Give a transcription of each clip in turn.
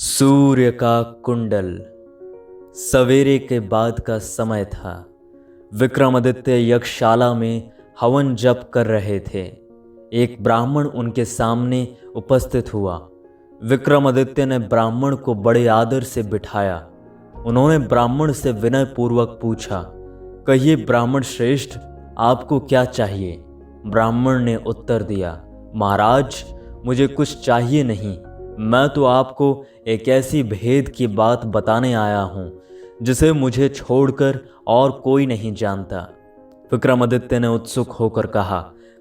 सूर्य का कुंडल। सवेरे के बाद का समय था। विक्रमादित्य यज्ञशाला में हवन जप कर रहे थे। एक ब्राह्मण उनके सामने उपस्थित हुआ। विक्रमादित्य ने ब्राह्मण को बड़े आदर से बिठाया। उन्होंने ब्राह्मण से विनय पूर्वक पूछा, कहिए ब्राह्मण श्रेष्ठ, आपको क्या चाहिए? ब्राह्मण ने उत्तर दिया, महाराज, मुझे कुछ चाहिए नहीं। मैं तो आपको एक ऐसी भेद की बात बताने आया हूं जिसे मुझे छोड़कर और कोई नहीं जानता। विक्रमादित्य ने उत्सुक होकर कहा,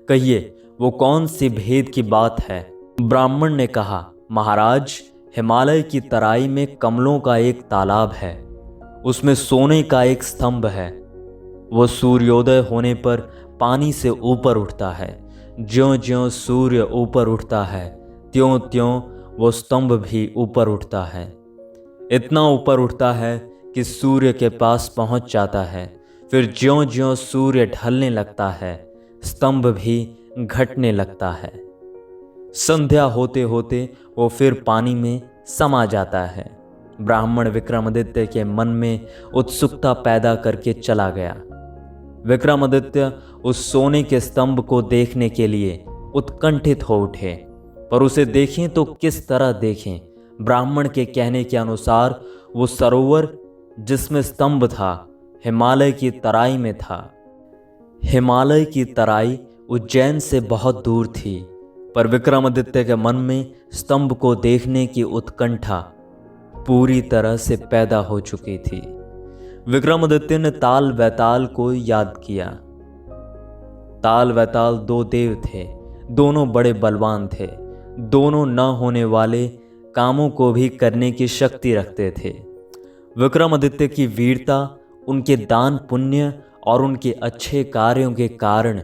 कहिए वो कौन सी भेद की बात है? ब्राह्मण ने कहा, महाराज, हिमालय की तराई में कमलों का एक तालाब है। उसमें सोने का एक स्तंभ है। वो सूर्योदय होने पर पानी से ऊपर उठता है। ज्यों ज्यों सूर्य ऊपर उठता है त्यों त्यों वो स्तंभ भी ऊपर उठता है। इतना ऊपर उठता है कि सूर्य के पास पहुंच जाता है। फिर ज्यों ज्यों सूर्य ढलने लगता है स्तंभ भी घटने लगता है। संध्या होते होते वो फिर पानी में समा जाता है। ब्राह्मण विक्रमादित्य के मन में उत्सुकता पैदा करके चला गया। विक्रमादित्य उस सोने के स्तंभ को देखने के लिए उत्कंठित हो उठे, पर उसे देखें तो किस तरह देखें? ब्राह्मण के कहने के अनुसार वो सरोवर जिसमें स्तंभ था हिमालय की तराई में था। हिमालय की तराई उज्जैन से बहुत दूर थी, पर विक्रमादित्य के मन में स्तंभ को देखने की उत्कंठा पूरी तरह से पैदा हो चुकी थी। विक्रमादित्य ने ताल वैताल को याद किया। ताल वैताल दो देव थे, दोनों बड़े बलवान थे। दोनों न होने वाले कामों को भी करने की शक्ति रखते थे। विक्रमादित्य की वीरता, उनके दान पुण्य और उनके अच्छे कार्यों के कारण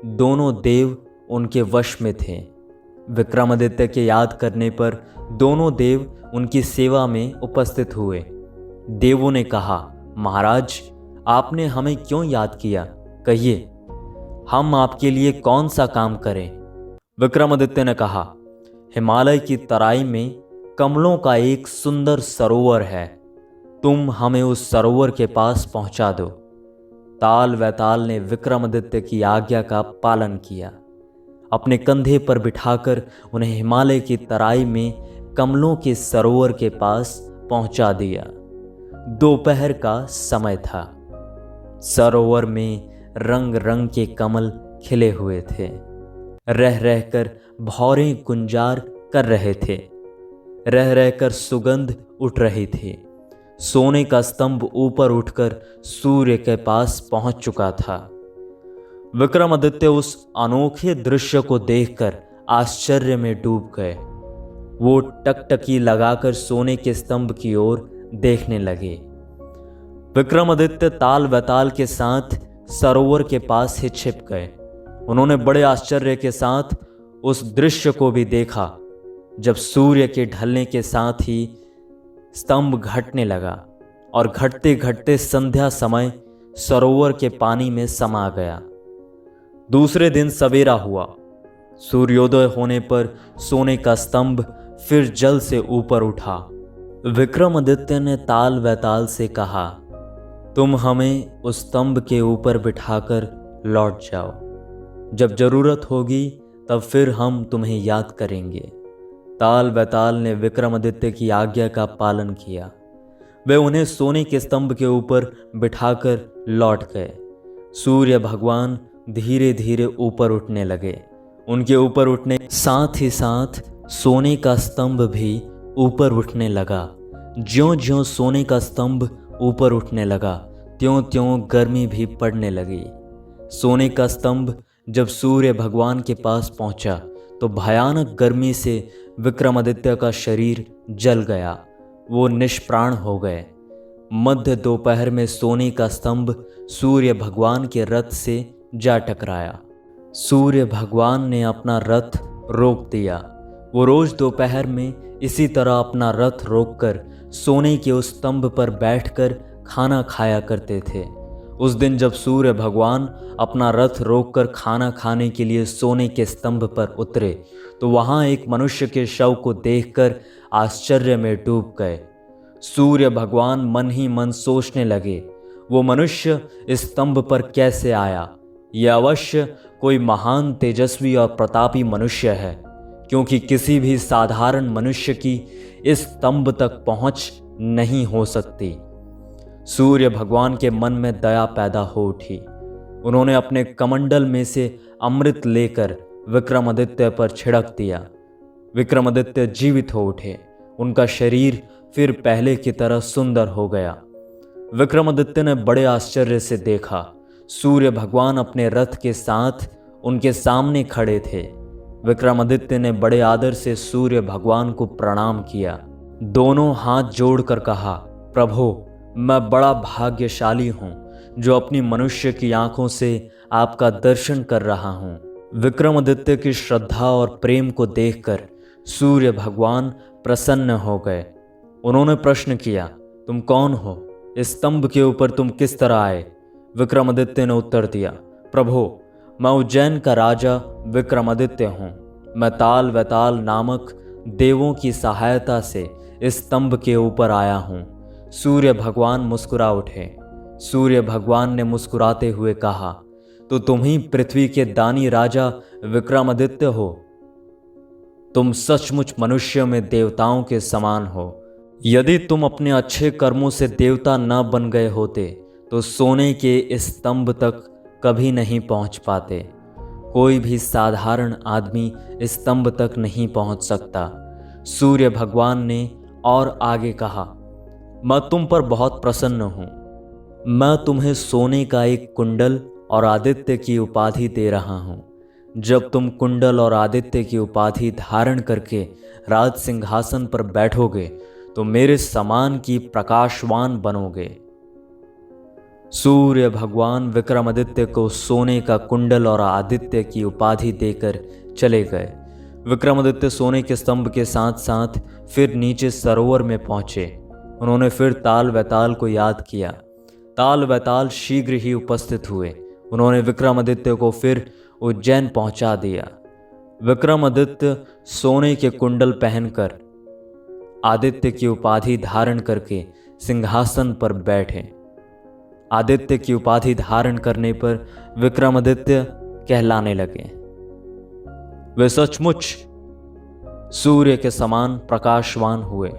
दोनों देव उनके वश में थे। विक्रमादित्य के याद करने पर दोनों देव उनकी सेवा में उपस्थित हुए। देवों ने कहा, महाराज, आपने हमें क्यों याद किया? कहिए, हम आपके लिए कौन सा काम करें? विक्रमादित्य ने कहा, हिमालय की तराई में कमलों का एक सुंदर सरोवर है। तुम हमें उस सरोवर के पास पहुंचा दो। ताल वैताल ने विक्रमादित्य की आज्ञा का पालन किया। अपने कंधे पर बिठाकर उन्हें हिमालय की तराई में कमलों के सरोवर के पास पहुंचा दिया। दोपहर का समय था। सरोवर में रंग रंग के कमल खिले हुए थे। रह रहकर भौरें गुंजार कर रहे थे। रह रहकर सुगंध उठ रही थी। सोने का स्तंभ ऊपर उठकर सूर्य के पास पहुंच चुका था। विक्रमादित्य उस अनोखे दृश्य को देखकर आश्चर्य में डूब गए। वो टकटकी लगाकर सोने के स्तंभ की ओर देखने लगे। विक्रमादित्य ताल वैताल के साथ सरोवर के पास ही छिप गए। उन्होंने बड़े आश्चर्य के साथ उस दृश्य को भी देखा जब सूर्य के ढलने के साथ ही स्तंभ घटने लगा और घटते घटते संध्या समय सरोवर के पानी में समा गया। दूसरे दिन सवेरा हुआ। सूर्योदय होने पर सोने का स्तंभ फिर जल से ऊपर उठा। विक्रमादित्य ने ताल वैताल से कहा, तुम हमें उस स्तंभ के ऊपर बिठाकर लौट जाओ। जब जरूरत होगी तब फिर हम तुम्हें याद करेंगे। ताल वैताल ने विक्रमादित्य की आज्ञा का पालन किया। वे उन्हें सोने के स्तंभ के ऊपर बिठाकर लौट गए। सूर्य भगवान धीरे धीरे ऊपर उठने लगे। उनके ऊपर उठने साथ ही साथ सोने का स्तंभ भी ऊपर उठने लगा। ज्यों ज्यों सोने का स्तंभ ऊपर उठने लगा त्यों त्यों गर्मी भी पड़ने लगी। सोने का स्तंभ जब सूर्य भगवान के पास पहुंचा तो भयानक गर्मी से विक्रमादित्य का शरीर जल गया। वो निष्प्राण हो गए। मध्य दोपहर में सोने का स्तंभ सूर्य भगवान के रथ से जा टकराया। सूर्य भगवान ने अपना रथ रोक दिया। वो रोज दोपहर में इसी तरह अपना रथ रोककर सोने के उस स्तंभ पर बैठकर खाना खाया करते थे। उस दिन जब सूर्य भगवान अपना रथ रोककर खाना खाने के लिए सोने के स्तंभ पर उतरे तो वहां एक मनुष्य के शव को देखकर आश्चर्य में डूब गए। सूर्य भगवान मन ही मन सोचने लगे, वो मनुष्य इस स्तंभ पर कैसे आया? यह अवश्य कोई महान तेजस्वी और प्रतापी मनुष्य है, क्योंकि किसी भी साधारण मनुष्य की इस स्तंभ तक पहुंच नहीं हो सकती। सूर्य भगवान के मन में दया पैदा हो उठी। उन्होंने अपने कमंडल में से अमृत लेकर विक्रमादित्य पर छिड़क दिया। विक्रमादित्य जीवित हो उठे। उनका शरीर फिर पहले की तरह सुंदर हो गया। विक्रमादित्य ने बड़े आश्चर्य से देखा, सूर्य भगवान अपने रथ के साथ उनके सामने खड़े थे। विक्रमादित्य ने बड़े आदर से सूर्य भगवान को प्रणाम किया। दोनों हाथ जोड़कर कहा, प्रभु, मैं बड़ा भाग्यशाली हूँ जो अपनी मनुष्य की आंखों से आपका दर्शन कर रहा हूँ। विक्रमादित्य की श्रद्धा और प्रेम को देखकर सूर्य भगवान प्रसन्न हो गए। उन्होंने प्रश्न किया, तुम कौन हो? इस स्तंभ के ऊपर तुम किस तरह आए? विक्रमादित्य ने उत्तर दिया, प्रभु, मैं उज्जैन का राजा विक्रमादित्य हूँ। मैं ताल वैताल नामक देवों की सहायता से इस स्तंभ के ऊपर आया हूँ। सूर्य भगवान मुस्कुरा उठे। सूर्य भगवान ने मुस्कुराते हुए कहा, तो तुम ही पृथ्वी के दानी राजा विक्रमादित्य हो। तुम सचमुच मनुष्य में देवताओं के समान हो। यदि तुम अपने अच्छे कर्मों से देवता न बन गए होते तो सोने के इस स्तंभ तक कभी नहीं पहुंच पाते। कोई भी साधारण आदमी इस स्तंभ तक नहीं पहुंच सकता। सूर्य भगवान ने और आगे कहा, मैं तुम पर बहुत प्रसन्न हूँ। मैं तुम्हें सोने का एक कुंडल और आदित्य की उपाधि दे रहा हूँ। जब तुम कुंडल और आदित्य की उपाधि धारण करके राज सिंहासन पर बैठोगे तो मेरे समान की प्रकाशवान बनोगे। सूर्य भगवान विक्रमादित्य को सोने का कुंडल और आदित्य की उपाधि देकर चले गए। विक्रमादित्य सोने के स्तंभ के साथ साथ फिर नीचे सरोवर में पहुंचे। उन्होंने फिर ताल वैताल को याद किया। ताल वैताल शीघ्र ही उपस्थित हुए। उन्होंने विक्रमादित्य को फिर उज्जैन पहुंचा दिया। विक्रमादित्य सोने के कुंडल पहनकर आदित्य की उपाधि धारण करके सिंहासन पर बैठे। आदित्य की उपाधि धारण करने पर विक्रमादित्य कहलाने लगे। वे सचमुच सूर्य के समान प्रकाशवान हुए।